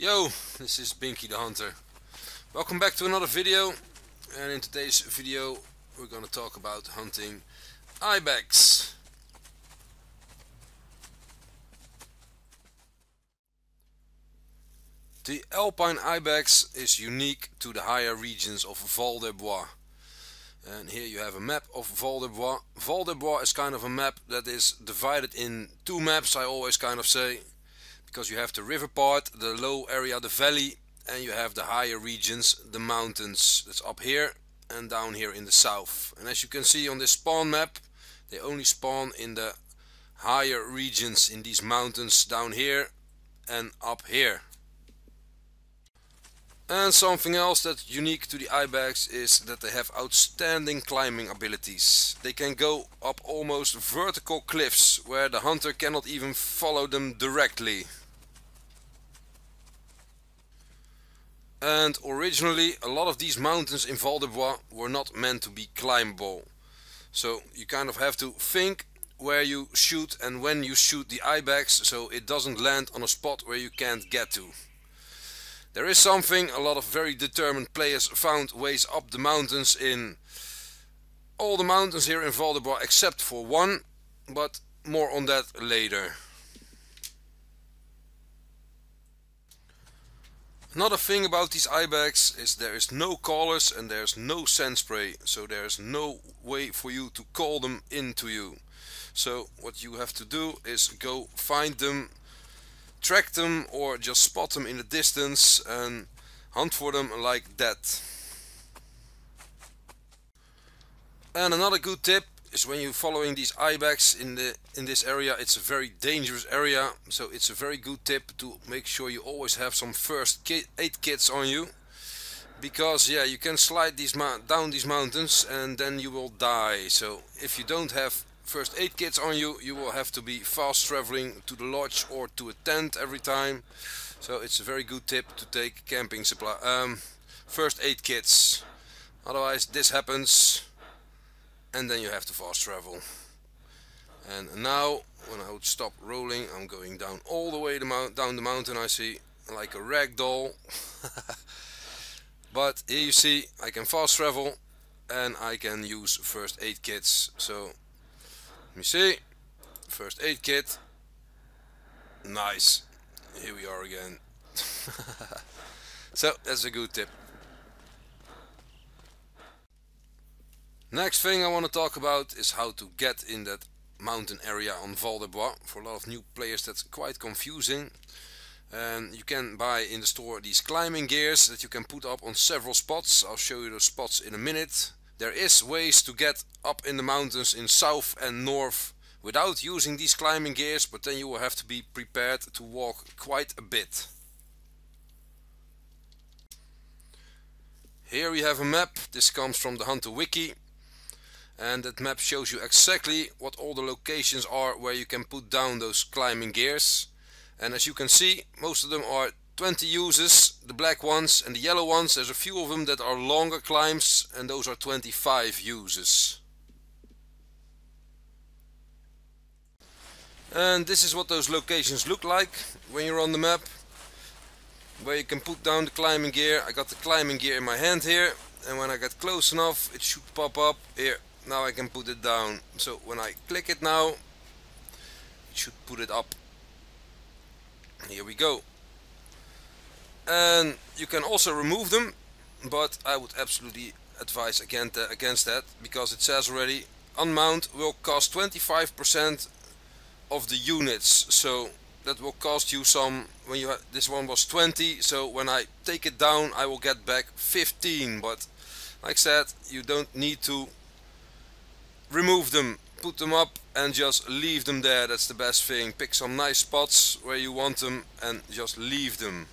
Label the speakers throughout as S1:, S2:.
S1: Yo, this is Binky the Hunter. Welcome back to another video, and in today's video we're gonna talk about hunting ibex. The Alpine Ibex is unique to the higher regions of Val-des-Bois. And here you have a map of Val-des-Bois. Val-des-Bois is kind of a map that is divided in two maps, I always kind of say. Because you have the river part, the low area, the valley, and you have the higher regions, the mountains. That's up here and down here in the south. And as you can see on this spawn map, they only spawn in the higher regions, in these mountains down here and up here. And something else that's unique to the ibex is that they have outstanding climbing abilities. They can go up almost vertical cliffs where the hunter cannot even follow them directly. And originally a lot of these mountains in Val-des-Bois were not meant to be climbable. So you kind of have to think where you shoot and when you shoot the ibex, so it doesn't land on a spot where you can't get to. There is something, a lot of very determined players found ways up the mountains in all the mountains here in Val-des-Bois except for one, but more on that later. Another thing about these ibex is there is no callers and there's no scent spray, so there's no way for you to call them into you. So what you have to do is go find them, track them, or just spot them in the distance and hunt for them like that. And another good tip is when you're following these ibex in this area, it's a very dangerous area, so it's a very good tip to make sure you always have some first aid kits on you, because yeah, you can slide down these mountains and then you will die. So if you don't have first aid kits on you, you will have to be fast traveling to the lodge or to a tent every time. So it's a very good tip to take camping supply first aid kits, otherwise this happens and then you have to fast travel. And now when I would stop rolling, I'm going down all the way down the mountain, I see, like a rag doll. But here you see I can fast travel and I can use first aid kits. So let me see, first aid kit, nice, here we are again. So that's a good tip. Next thing I want to talk about is how to get in that mountain area on Val-des-Bois. For a lot of new players that's quite confusing. And you can buy in the store these climbing gears that you can put up on several spots. I'll show you those spots in a minute. There is ways to get up in the mountains in south and north without using these climbing gears, but then you will have to be prepared to walk quite a bit. Here we have a map. This comes from the Hunter Wiki. And that map shows you exactly what all the locations are where you can put down those climbing gears. And as you can see, most of them are 20 uses, the black ones, and the yellow ones, there's a few of them that are longer climbs, and those are 25 uses. And this is what those locations look like when you're on the map, where you can put down the climbing gear. I got the climbing gear in my hand here, and when I get close enough it should pop up here. Now I can put it down. So when I click it now, it should put it up. Here we go. And you can also remove them, but I would absolutely advise against that, because it says already unmount will cost 25% of the units. So that will cost you some. When you this one was 20, so when I take it down I will get back 15. But like I said, you don't need to remove them, put them up and just leave them there. That's the best thing. Pick some nice spots where you want them and just leave them.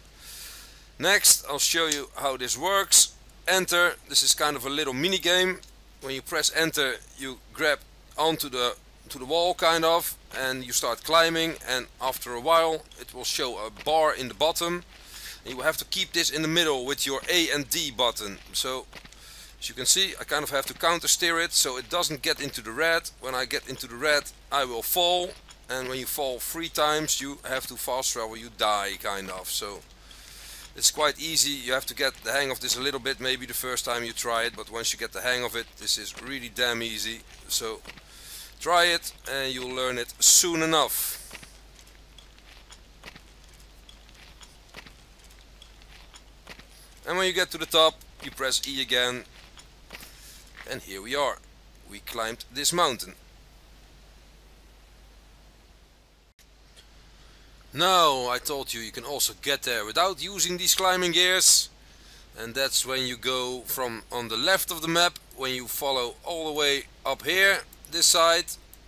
S1: Next I'll show you how this works. Enter. This is kind of a little mini game. When you press enter you grab onto the wall kind of, and you start climbing, and after a while it will show a bar in the bottom, and you will have to keep this in the middle with your A and D button. So as you can see, I kind of have to counter steer it so it doesn't get into the red. When I get into the red I will fall, and when you fall 3 times you have to fast travel, you die kind of. So It's quite easy. You have to get the hang of this a little bit, maybe the first time you try it, but once you get the hang of it, this is really damn easy. So try it and you'll learn it soon enough. And when you get to the top, you press E again, and here we are. We climbed this mountain. Now, I told you you can also get there without using these climbing gears, and that's when you go from on the left of the map. When you follow all the way up here, this side,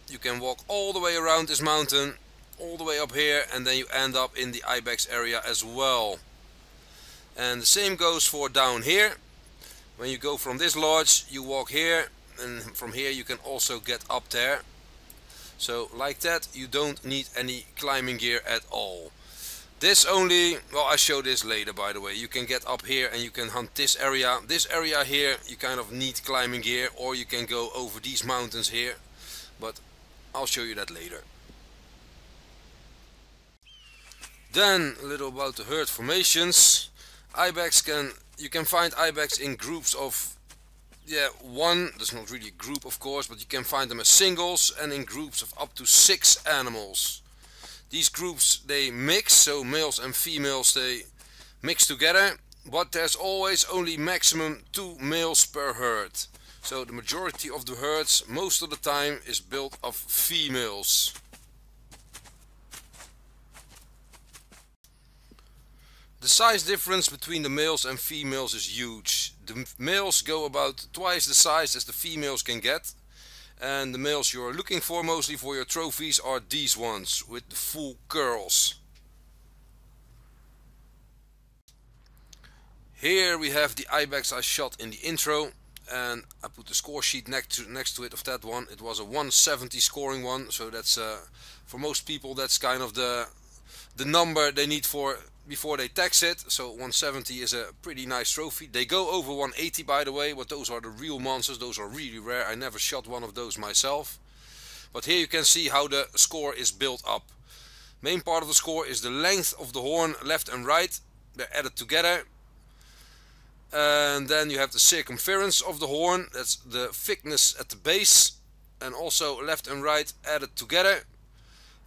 S1: you can walk all the way around this mountain, all the way up here, and then you end up in the Ibex area as well. And the same goes for down here. When you go from this lodge, you walk here, and from here you can also get up there. So like that, you don't need any climbing gear at all. This only, well, I show this later, by the way. You can get up here and you can hunt this area. This area here, you kind of need climbing gear, or you can go over these mountains here. But I'll show you that later. Then a little about the herd formations. You can find Ibex in groups of one. That's not really a group, of course, but you can find them as singles and in groups of up to 6 animals. These groups, they mix, so males and females, they mix together, but there's always only maximum 2 males per herd. So the majority of the herds most of the time is built of females. The size difference between the males and females is huge. The males go about twice the size as the females can get. And the males you're looking for mostly for your trophies are these ones with the full curls. Here we have the Ibex I shot in the intro. And I put the score sheet next to it of that one. It was a 170 scoring one. So that's for most people that's kind of the number they need for before they tax it. So 170 is a pretty nice trophy. They go over 180, by the way, but those are the real monsters. Those are really rare. I never shot one of those myself. But here you can see how the score is built up. Main part of the score is the length of the horn, left and right. They're added together. And then you have the circumference of the horn. That's the thickness at the base. And also left and right added together.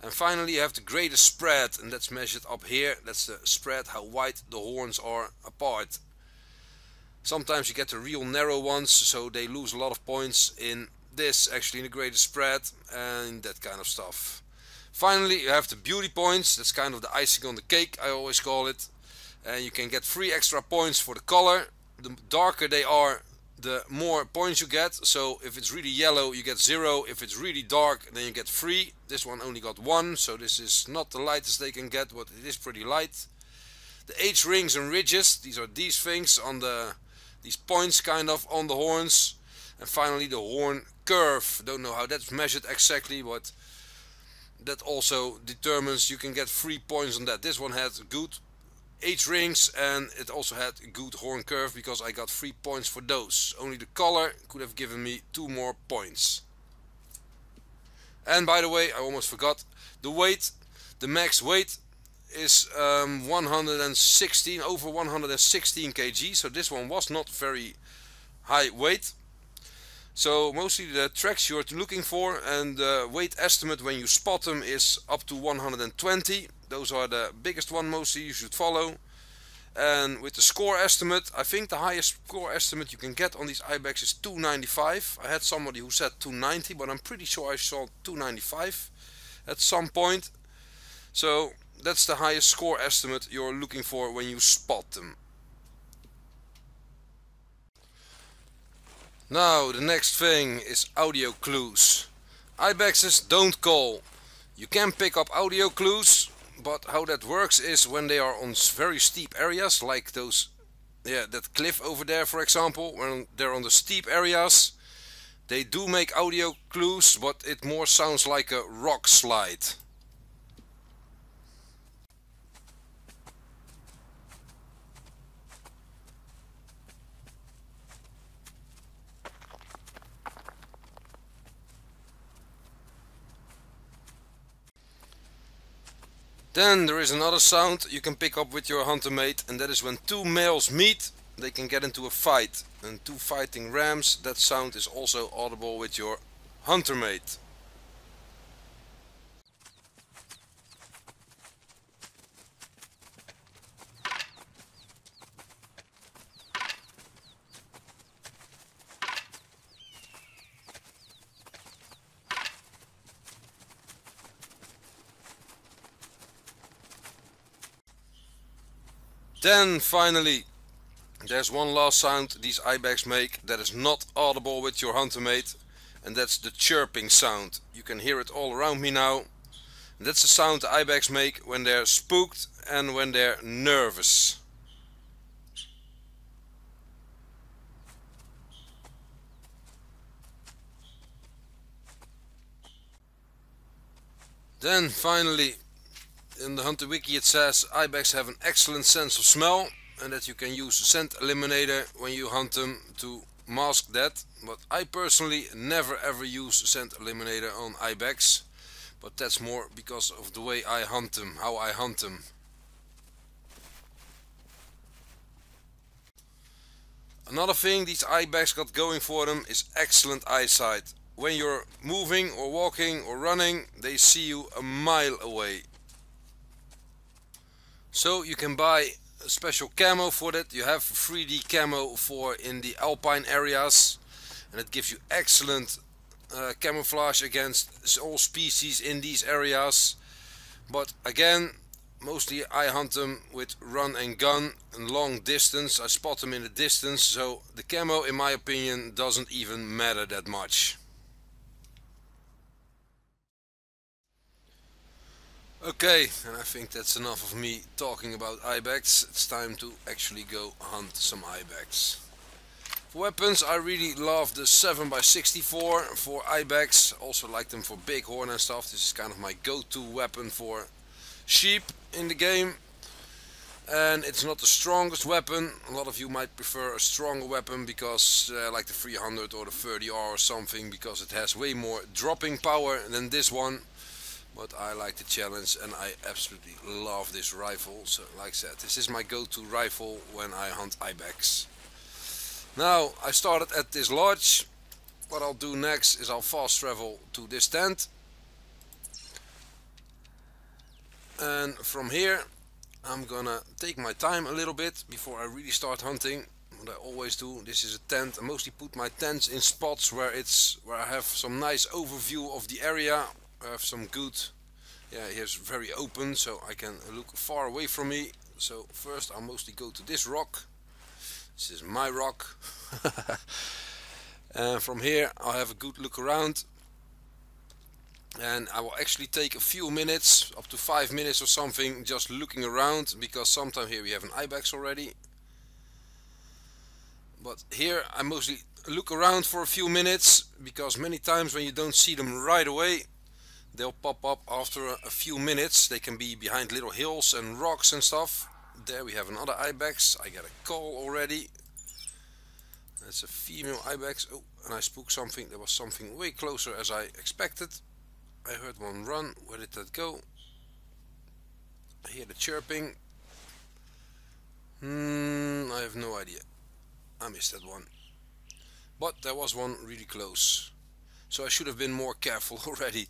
S1: And finally you have the greatest spread, and that's measured up here. That's the spread, how wide the horns are apart. Sometimes you get the real narrow ones, so they lose a lot of points in this, actually in the greatest spread and that kind of stuff. Finally you have the beauty points. That's kind of the icing on the cake, I always call it. And you can get 3 extra points for the color. The darker they are, the more points you get. So if it's really yellow you get 0, if it's really dark then you get 3. This one only got 1, so this is not the lightest they can get, but it is pretty light. The H rings and ridges, these are these things on these points kind of on the horns. And finally the horn curve, don't know how that's measured exactly, but that also determines, you can get 3 points on that. This one had good H rings and it also had a good horn curve because I got 3 points for those. Only the color could have given me 2 more points. And by the way, I almost forgot, the weight, the max weight is 116, over 116 kg, so this one was not very high weight. So mostly the tracks you're looking for, and the weight estimate when you spot them is up to 120. Those are the biggest one mostly you should follow. And with the score estimate, I think the highest score estimate you can get on these Ibex is 295. I had somebody who said 290, but I'm pretty sure I saw 295 at some point. So that's the highest score estimate you're looking for when you spot them. Now the next thing is audio clues. Ibexes don't call. You can pick up audio clues, but how that works is when they are on very steep areas, like those, that cliff over there for example, when they're on the steep areas, they do make audio clues, but it more sounds like a rock slide. Then there is another sound you can pick up with your hunter mate, and that is when two males meet, they can get into a fight. And two fighting rams, that sound is also audible with your hunter mate. Then finally, there's one last sound these ibex make that is not audible with your hunter mate, and that's the chirping sound. You can hear it all around me now. And that's the sound the ibex make when they're spooked and when they're nervous. Then finally, in the Hunter Wiki it says ibex have an excellent sense of smell and that you can use a scent eliminator when you hunt them to mask that. But I personally never ever use a scent eliminator on ibex, but that's more because of the way I hunt them, how I hunt them. Another thing these ibex got going for them is excellent eyesight. When you're moving or walking or running, they see you a mile away. So you can buy a special camo for that. You have 3D camo for in the Alpine areas, and it gives you excellent camouflage against all species in these areas. But again, mostly I hunt them with run and gun and long distance. I spot them in the distance, so the camo in my opinion doesn't even matter that much. Okay, and I think that's enough of me talking about ibex. It's time to actually go hunt some ibex. For weapons, I really love the 7x64 for ibex. Also like them for bighorn and stuff. This is kind of my go-to weapon for sheep in the game. And it's not the strongest weapon. A lot of you might prefer a stronger weapon because like the 300 or the 30R or something, because it has way more dropping power than this one. But I like the challenge and I absolutely love this rifle. So like I said, this is my go-to rifle when I hunt ibex. Now I started at this lodge. What I'll do next is I'll fast travel to this tent. And from here I'm gonna take my time a little bit before I really start hunting. What I always do, this is a tent. I mostly put my tents in spots where I have some nice overview of the area. I have some good, yeah, here's very open so I can look far away from me. So first I'll mostly go to this rock. This is my rock. And from here I'll have a good look around. And I will actually take a few minutes, up to 5 minutes or something, just looking around, because sometimes here we have an ibex already. But here I mostly look around for a few minutes, because many times when you don't see them right away, they'll pop up after a few minutes. They can be behind little hills and rocks and stuff. There we have another ibex. I get a call already. That's a female ibex. Oh, and I spooked something. There was something way closer as I expected. I heard one run. Where did that go? I hear the chirping. I have no idea. I missed that one. But there was one really close. So I should have been more careful already.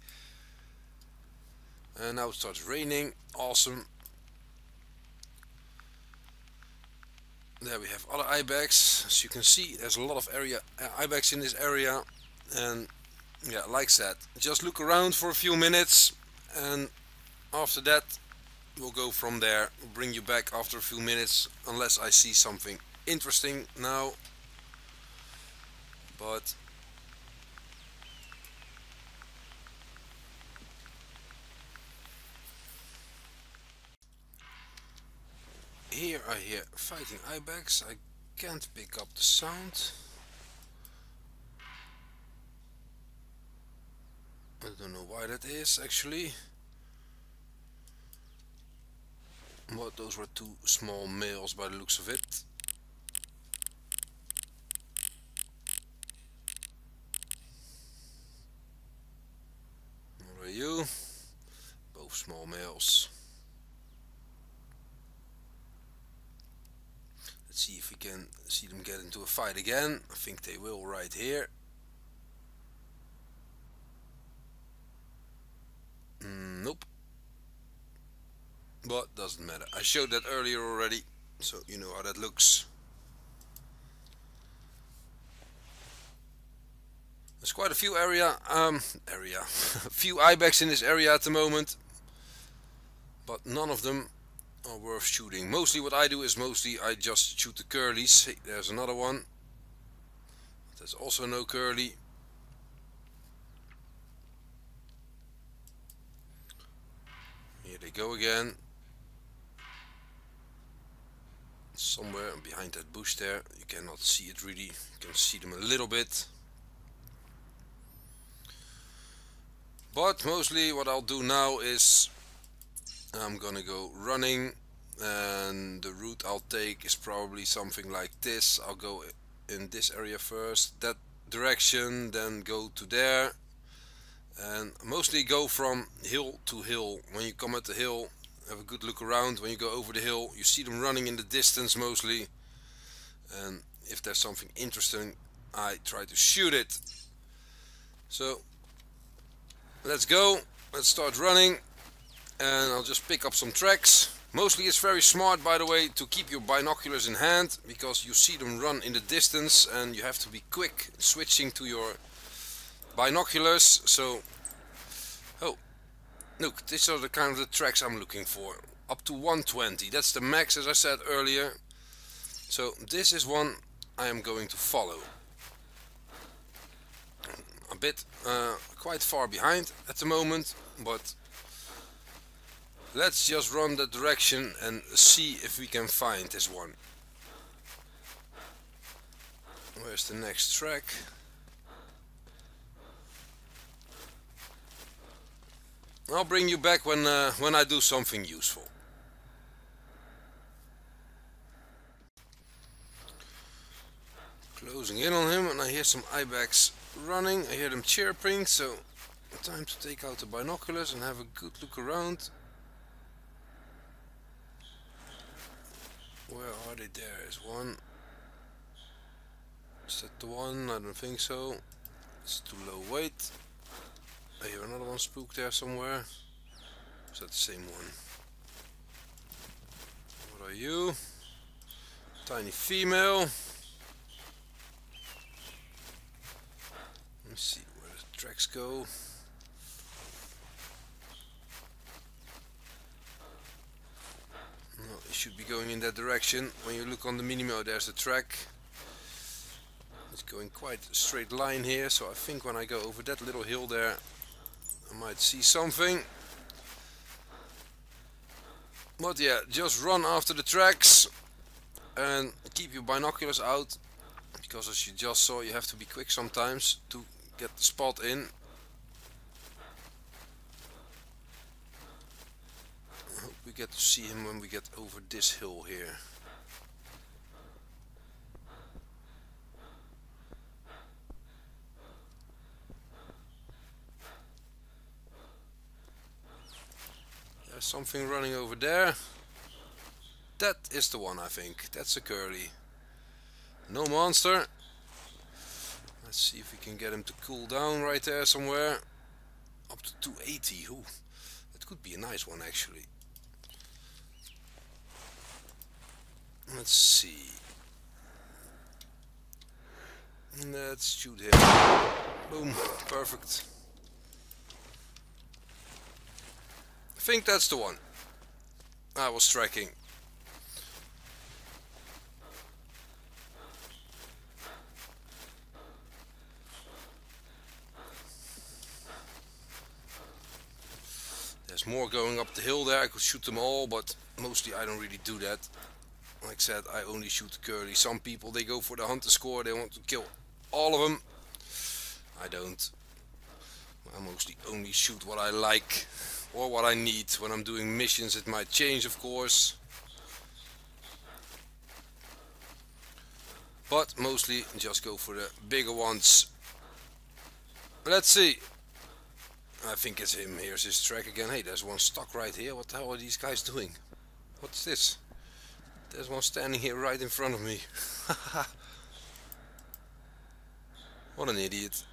S1: And now it starts raining. Awesome. There we have other ibex. As you can see, there's a lot of ibex in this area. And yeah, like that. Just look around for a few minutes, and after that we'll go from there. We'll bring you back after a few minutes, unless I see something interesting now. But here I hear fighting ibex. I can't pick up the sound. I don't know why that is actually. But those were two small males by the looks of it. What are you? Both small males. See them get into a fight again. I think they will right here. Nope. But doesn't matter. I showed that earlier already, so you know how that looks. There's quite a few a few Ibex in this area at the moment, but none of them are worth shooting. Mostly what I do is I just shoot the curlies. Hey, there's another one. There's also no curly. Here they go again. Somewhere behind that bush there. You cannot see it really. You can see them a little bit. But mostly what I'll do now is I'm gonna go running, and the route I'll take is probably something like this. I'll go in this area first, that direction, then go to there, and mostly go from hill to hill. When you come at the hill, have a good look around. When you go over the hill, you see them running in the distance mostly, and if there's something interesting, I try to shoot it. So let's go, let's start running, and I'll just pick up some tracks. Mostly it's very smart, by the way, to keep your binoculars in hand, because you see them run in the distance and you have to be quick switching to your binoculars. So, oh, look, these are the kind of the tracks I'm looking for. Up to 120, that's the max, as I said earlier. So this is one I am going to follow. A bit quite far behind at the moment, but let's just run that direction and see if we can find this one. Where's the next track? I'll bring you back when I do something useful. Closing in on him, and I hear some Ibex running. I hear them chirping, so time to take out the binoculars and have a good look around. Where are they? There is one. Is that the one? I don't think so. It's too low weight. I hear another one spook there somewhere. Is that the same one? What are you? Tiny female. Let me see where the tracks go. No, it should be going in that direction. When you look on the minimo, there's the track. It's going quite a straight line here, so I think when I go over that little hill there, I might see something. But yeah, just run after the tracks and keep your binoculars out, because as you just saw, you have to be quick sometimes to get the spot in. I hope we get to see him when we get over this hill here. There's something running over there. That is the one, I think. That's a curly. No monster. Let's see if we can get him to cool down right there somewhere. Up to 280. Ooh, that could be a nice one actually. Let's see. Let's shoot him. Boom. Perfect. I think that's the one I was tracking. There's more going up the hill there. I could shoot them all, but mostly I don't really do that. Like I said, I only shoot the curly. Some people, they go for the hunter score. They want to kill all of them. I don't. I mostly only shoot what I like or what I need. When I'm doing missions, it might change, of course. But mostly just go for the bigger ones. Let's see. I think it's him. Here's his track again. Hey, there's one stuck right here. What the hell are these guys doing? What's this? There's one standing here right in front of me. What an idiot.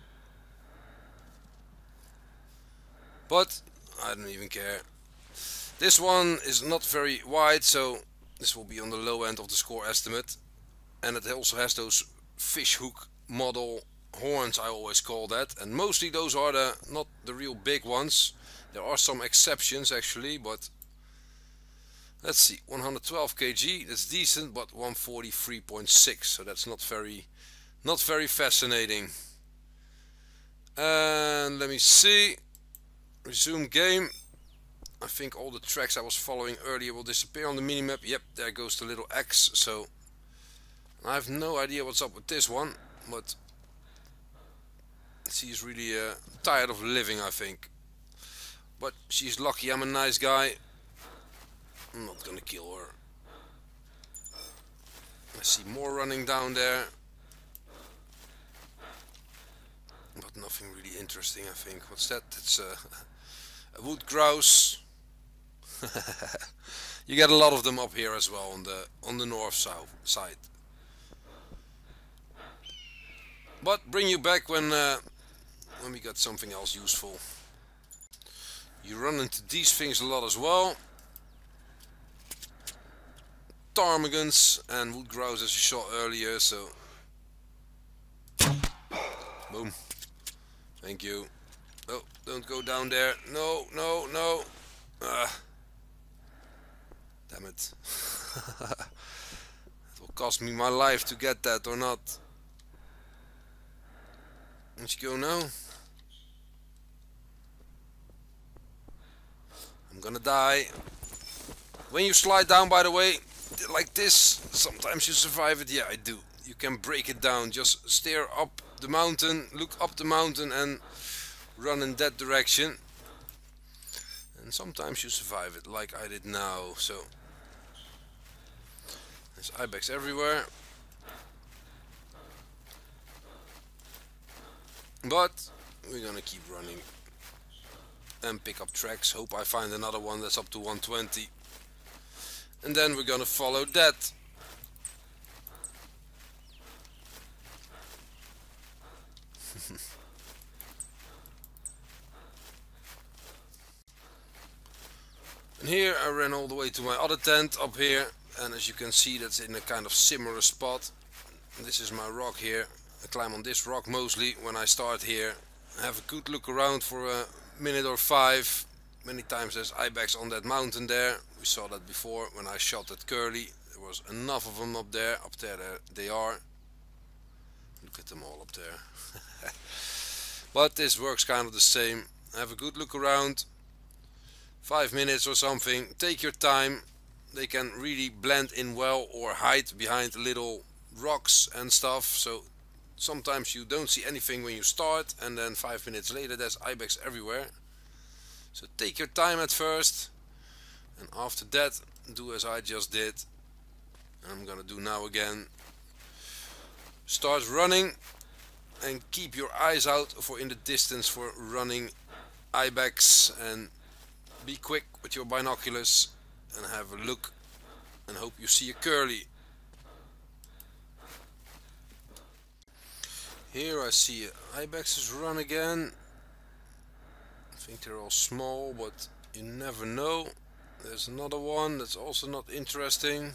S1: But I don't even care. This one is not very wide, so this will be on the low end of the score estimate. And it also has those fish hook model horns, I always call that. And mostly those are not the real big ones. There are some exceptions actually, but let's see, 112 kg, that's decent, but 143.6, so that's not very fascinating. And let me see, resume game. I think all the tracks I was following earlier will disappear on the minimap. Yep, there goes the little X, so I have no idea what's up with this one, but she's really tired of living, I think. But she's lucky I'm a nice guy. I'm not gonna kill her. I see more running down there, but nothing really interesting, I think. What's that? It's a wood grouse. You get a lot of them up here as well on the north south side. But bring you back when we got something else useful. You run into these things a lot as well. Ptarmigans and wood grouse as you saw earlier, so boom. Thank you. Oh, don't go down there. No, no, no. Damn it. It will cost me my life to get that or not. Let's go now. I'm gonna die. When you slide down, by the way, like this, sometimes you survive it. Yeah, I do. You can break it down. Just stare up the mountain, look up the mountain and run in that direction. And sometimes you survive it, like I did now. So there's ibex everywhere. But we're gonna keep running and pick up tracks. Hope I find another one that's up to 120. And then we're gonna follow that. And here I ran all the way to my other tent up here, and as you can see, that's in a kind of similar spot. This is my rock here. I climb on this rock mostly when I start here. I have a good look around for a minute or 5. Many times there's ibex on that mountain there. We saw that before when I shot at Curly. There was enough of them up there. Up there they are. Look at them all up there. But this works kind of the same. Have a good look around. 5 minutes or something. Take your time. They can really blend in well or hide behind little rocks and stuff. So sometimes you don't see anything when you start, and then 5 minutes later there's ibex everywhere. So take your time at first, and after that do as I just did. I'm gonna do now again. Start running and keep your eyes out for in the distance for running ibex, and be quick with your binoculars and have a look and hope you see a curly. Here I see ibexes run again. I think they're all small, but you never know. There's another one that's also not interesting.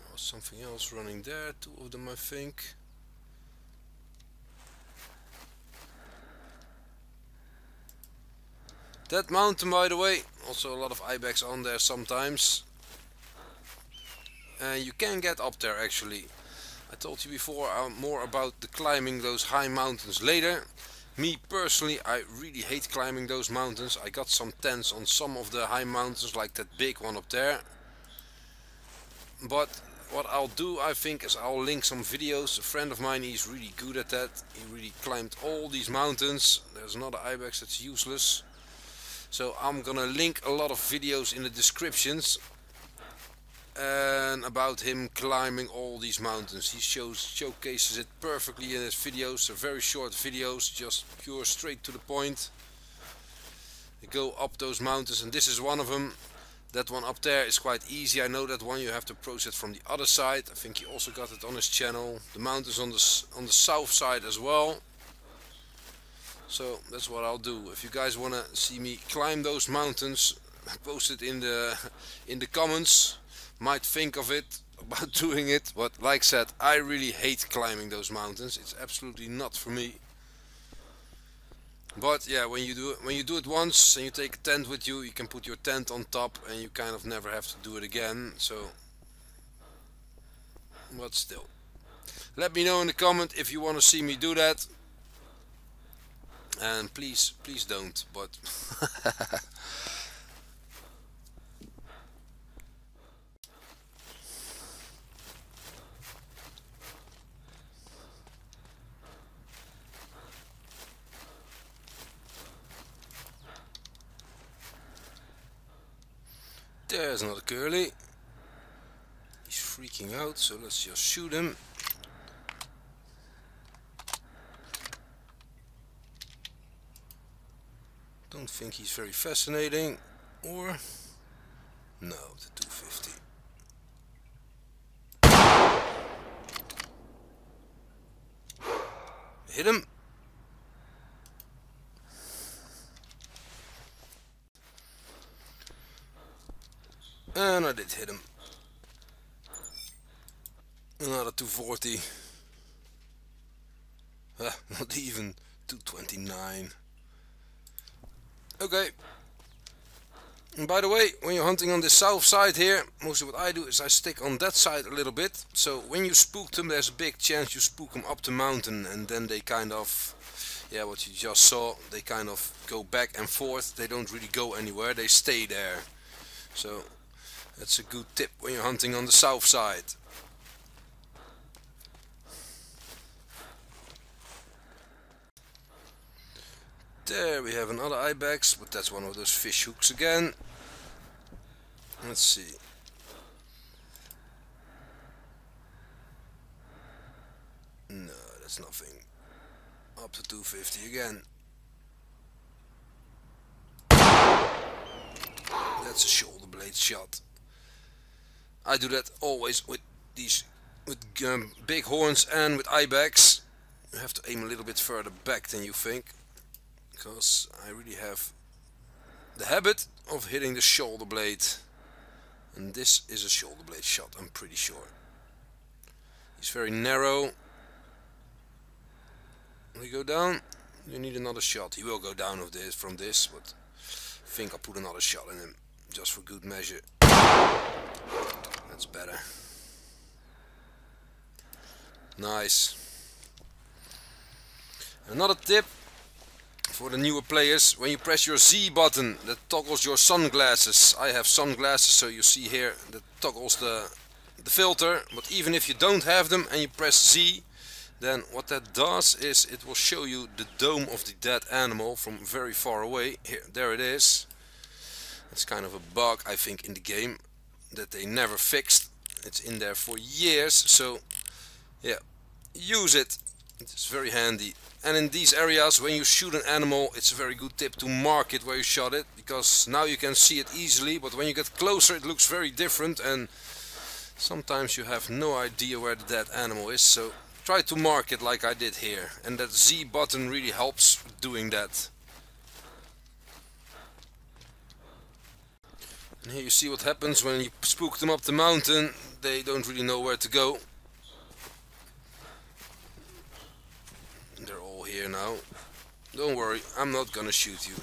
S1: Oh, something else running there, 2 of them I think. That mountain, by the way, also a lot of ibex on there sometimes. And you can get up there actually. I told you before more about the climbing those high mountains later. Me personally, I really hate climbing those mountains. I got some tents on some of the high mountains, like that big one up there. But what I'll do, I think, is I'll link some videos. A friend of mine, he's really good at that. He really climbed all these mountains. There's another ibex that's useless. So I'm gonna link a lot of videos in the descriptions and about him climbing all these mountains. He showcases it perfectly in his videos. They're very short videos, just pure straight to the point. They go up those mountains, and this is one of them. That one up there is quite easy. I know that one. You have to approach it from the other side. I think he also got it on his channel. The mountains on the south side as well. So that's what I'll do. If you guys want to see me climb those mountains, post it in the comments. Might think of it about doing it, but like I said, I really hate climbing those mountains. It's absolutely not for me. But yeah, when you do it once and you take a tent with you, you can put your tent on top and you kind of never have to do it again. So, but still, let me know in the comment if you want to see me do that. And please don't. But there's another curly. He's freaking out, so let's just shoot him. Don't think he's very fascinating. Or no, the 250. Hit him. And I did hit him. Another 240. Not even 229. Okay. And by the way, when you're hunting on the south side here, mostly what I do is I stick on that side a little bit. So when you spook them, there's a big chance you spook them up the mountain, and then they kind of, yeah, what you just saw, they kind of go back and forth. They don't really go anywhere, they stay there. So that's a good tip when you're hunting on the south side. There we have another Ibex, but that's one of those fish hooks again. Let's see. No, that's nothing. Up to 250 again. That's a shoulder blade shot. I do that always with these big horns and with Ibex. You have to aim a little bit further back than you think, because I really have the habit of hitting the shoulder blade, and this is a shoulder blade shot, I'm pretty sure. He's very narrow. Will he go down? You need another shot. He will go down of this from this, but I think I'll put another shot in him just for good measure. That's better. Nice. Another tip for the newer players: when you press your Z button, that toggles your sunglasses. I have sunglasses, so you see here that toggles the filter. But even if you don't have them and you press Z, then what that does is it will show you the dome of the dead animal from very far away. Here, there it is. It's kind of a bug, I think, in the game that they never fixed. It's in there for years, so yeah, use it. It's very handy. And in these areas, when you shoot an animal, it's a very good tip to mark it where you shot it, because now you can see it easily, but when you get closer it looks very different, and sometimes you have no idea where the dead animal is. So try to mark it like I did here, and that Z button really helps doing that. And here you see what happens when you spook them up the mountain. They don't really know where to go. They're all here now. Don't worry, I'm not gonna shoot you.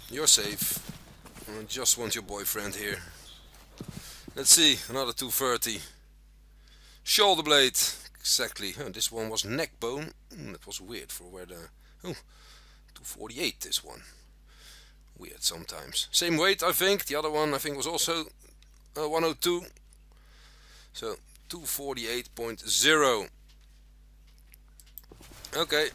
S1: You're safe. I just want your boyfriend here. Let's see, another 230. Shoulder blade. Exactly. Oh, this one was neck bone. That was weird for where the... Oh, 248 this one. Weird sometimes. Same weight, I think. The other one I think was also 102. So 248.0. Okay.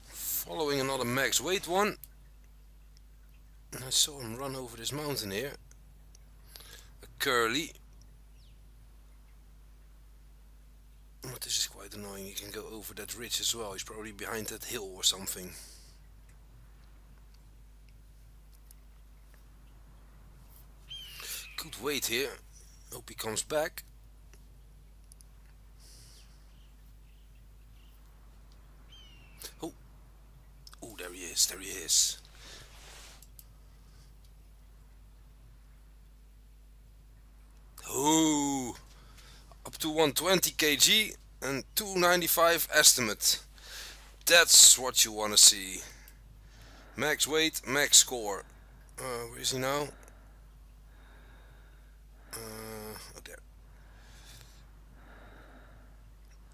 S1: Following another max weight one. And I saw him run over this mountain here. A curly. But this is quite annoying. He can go over that ridge as well. He's probably behind that hill or something. wait here. Hope he comes back. Oh, oh, there he is, there he is. Oh, up to 120 kg and 295 estimate. That's what you want to see. Max weight, max score. Where is he now? Oh, there.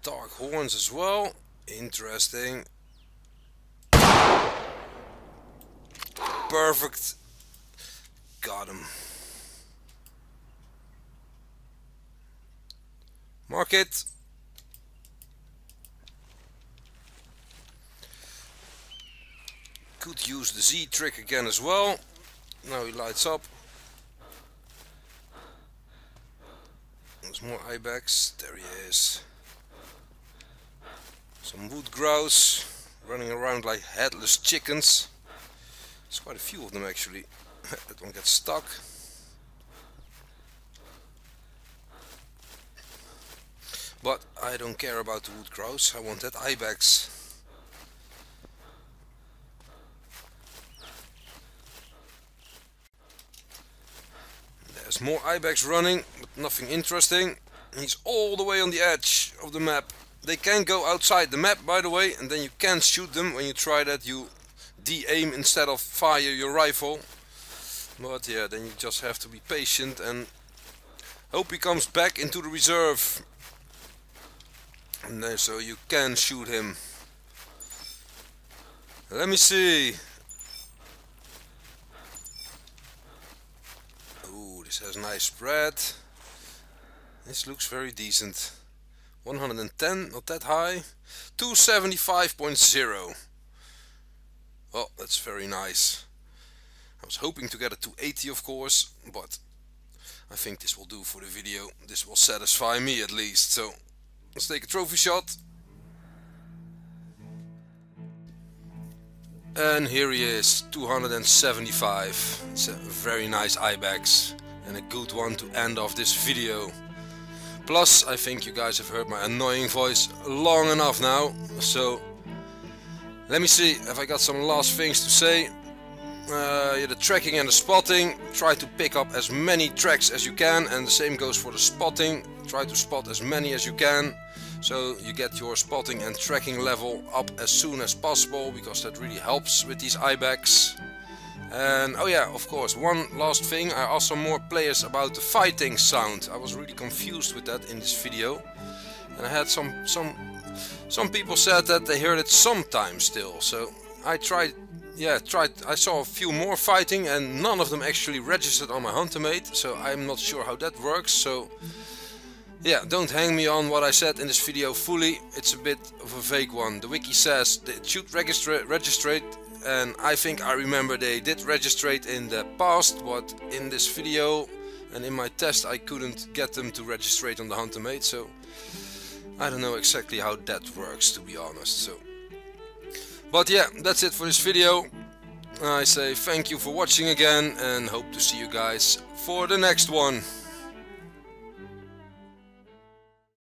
S1: Dark horns as well. Interesting. Perfect. Got him. Mark it. Could use the Z trick again as well. Now he lights up. There's more Ibex. There he is. Some wood grouse running around like headless chickens. There's quite a few of them actually. That one gets stuck. But I don't care about the wood grouse. I want that Ibex. There's more Ibex running, but nothing interesting. He's all the way on the edge of the map. They can go outside the map, by the way, and then you can shoot them. When you try that, you de-aim instead of fire your rifle. But yeah, then you just have to be patient and hope he comes back into the reserve. And then, so you can shoot him. Let me see. Ooh, this has nice spread. This looks very decent. 110, not that high. 275.0. Well, that's very nice. I was hoping to get a 280, of course, but I think this will do for the video. This will satisfy me at least. So let's take a trophy shot. And here he is, 275. It's a very nice Ibex and a good one to end off this video. Plus, I think you guys have heard my annoying voice long enough now. So let me see if I got some last things to say. Yeah, the tracking and the spotting. Try to pick up as many tracks as you can, and the same goes for the spotting. Try to spot as many as you can, so you get your spotting and tracking level up as soon as possible, because that really helps with these Ibex. And oh yeah, of course, one last thing, I asked some more players about the fighting sound. I was really confused with that in this video, and I had some people said that they heard it sometimes still. So I tried. I saw a few more fighting and none of them actually registered on my Huntermate, so I'm not sure how that works. So yeah, don't hang me on what I said in this video fully. It's a bit of a vague one. The wiki says that it should registrate, and I think I remember they did registrate in the past, but in this video and in my test I couldn't get them to registrate on the Huntermate, so I don't know exactly how that works, to be honest. So, but yeah, that's it for this video. I say thank you for watching again and hope to see you guys for the next one.